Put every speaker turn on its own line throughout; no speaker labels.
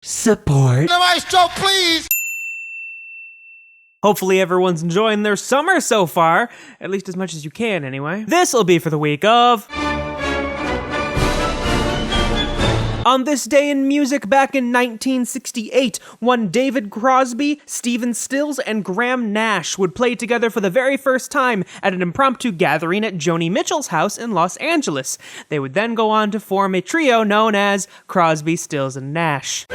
support.
The maestro, please!
Hopefully everyone's enjoying their summer so far, at least as much as you can anyway. This'll be for the week of... On this day in music back in 1968, one David Crosby, Stephen Stills, and Graham Nash would play together for the very first time at an impromptu gathering at Joni Mitchell's house in Los Angeles. They would then go on to form a trio known as Crosby, Stills, and Nash.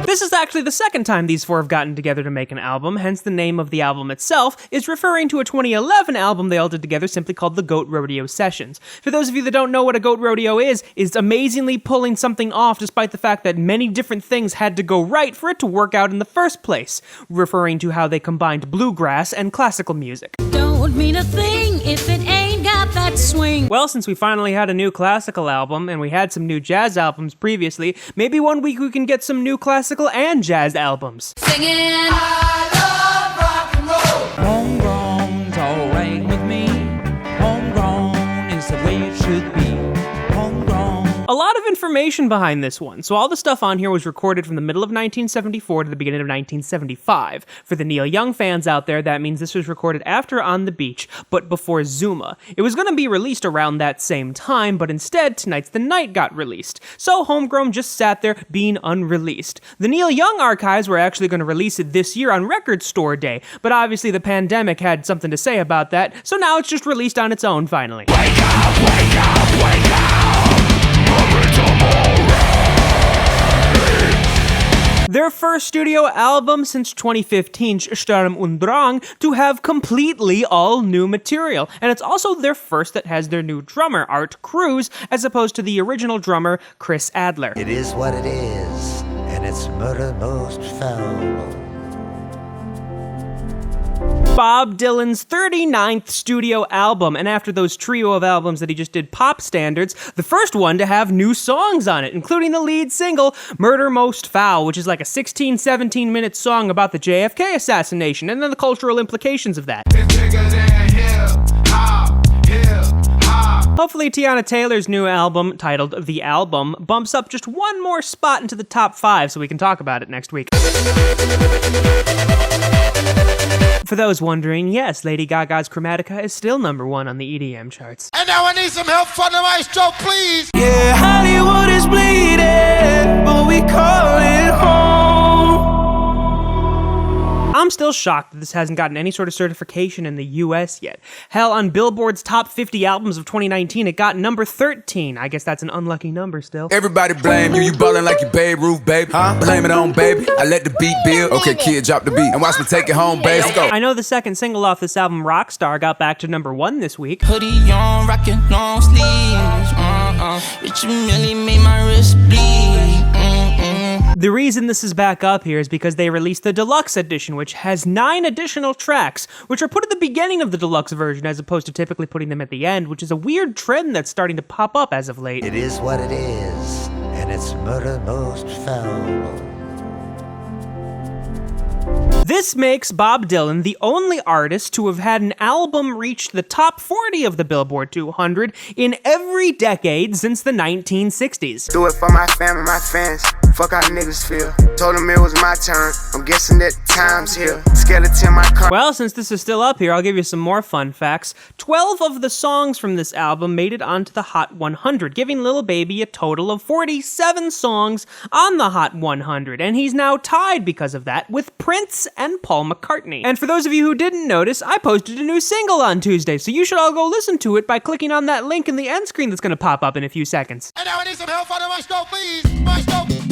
This is actually the second time these four have gotten together to make an album, hence the name of the album itself is referring to a 2011 album they all did together simply called The Goat Rodeo Sessions. For those of you that don't know what a goat rodeo is amazingly pulling something off despite the fact that many different things had to go right for it to work out in the first place, referring to how they combined bluegrass and classical music.
Don't mean a thing if it ain't got that swing.
Well, since we finally had a new classical album, and we had some new jazz albums previously, maybe one week we can get some new classical and jazz albums.
Singing,
I love rock and roll!
Homegrown's alright with me. Homegrown is the way it should be. Homegrown.
A lot of information behind this one, so all the stuff on here was recorded from the middle of 1974 to the beginning of 1975. For the Neil Young fans out there, that means this was recorded after On the Beach, but before Zuma. It was going to be released around that same time, but instead, Tonight's the Night got released. So Homegrown just sat there being unreleased. The Neil Young archives were actually going to release it this year on Record Store Day, but obviously the pandemic had something to say about that, so now it's just released on its own finally.
Wake up, wake up, wake up!
Their first studio album since 2015, Sturm und Drang, to have completely all new material. And it's also their first that has their new drummer, Art Cruz, as opposed to the original drummer, Chris Adler.
It is what it is, and it's murder most foul.
Bob Dylan's 39th studio album, and after those trio of albums that he just did pop standards, the first one to have new songs on it, including the lead single, Murder Most Foul, which is like a 16-17 minute song about the JFK assassination and then the cultural implications of that. Hopefully Tiana Taylor's new album, titled The Album, bumps up just one more spot into the top 5 so we can talk about it next week. For those wondering, yes, Lady Gaga's Chromatica is still #1 on the EDM charts.
And now I need some help from the maestro, please!
Yeah, Hollywood is bleeding, but we call it home.
I'm still shocked that this hasn't gotten any sort of certification in the US yet. Hell, on Billboard's Top 50 Albums of 2019, it got number 13. I guess that's an unlucky number still.
Everybody blame you, you ballin' like you Babe Ruth, baby. Huh? Blame it on baby, I let the beat build. Okay, kid, drop the beat and watch me take it home, babe. Let's go.
I know the second single off this album, Rockstar, got back to #1 this week.
Hoodie on, rockin' long sleeves. It really made my wrist bleed.
The reason this is back up here is because they released the Deluxe edition, which has 9 additional tracks, which are put at the beginning of the Deluxe version as opposed to typically putting them at the end, which is a weird trend that's starting to pop up as of late.
It is what it is, and it's murder most foul.
This makes Bob Dylan the only artist to have had an album reach the top 40 of the Billboard 200 in every decade since the 1960s.
Do it for my family, my fans. Fuck how niggas feel. Told them it was my turn. I'm guessing that time's here. Skeleton my car.
Well, since this is still up here, I'll give you some more fun facts. 12 of the songs from this album made it onto the Hot 100, giving Lil Baby a total of 47 songs on the Hot 100, and he's now tied because of that with Prince and Paul McCartney. And for those of you who didn't notice, I posted a new single on Tuesday, so you should all go listen to it by clicking on that link in the end screen that's going to pop up in a few seconds.
And now I need some help from the maestro, please! Maestro!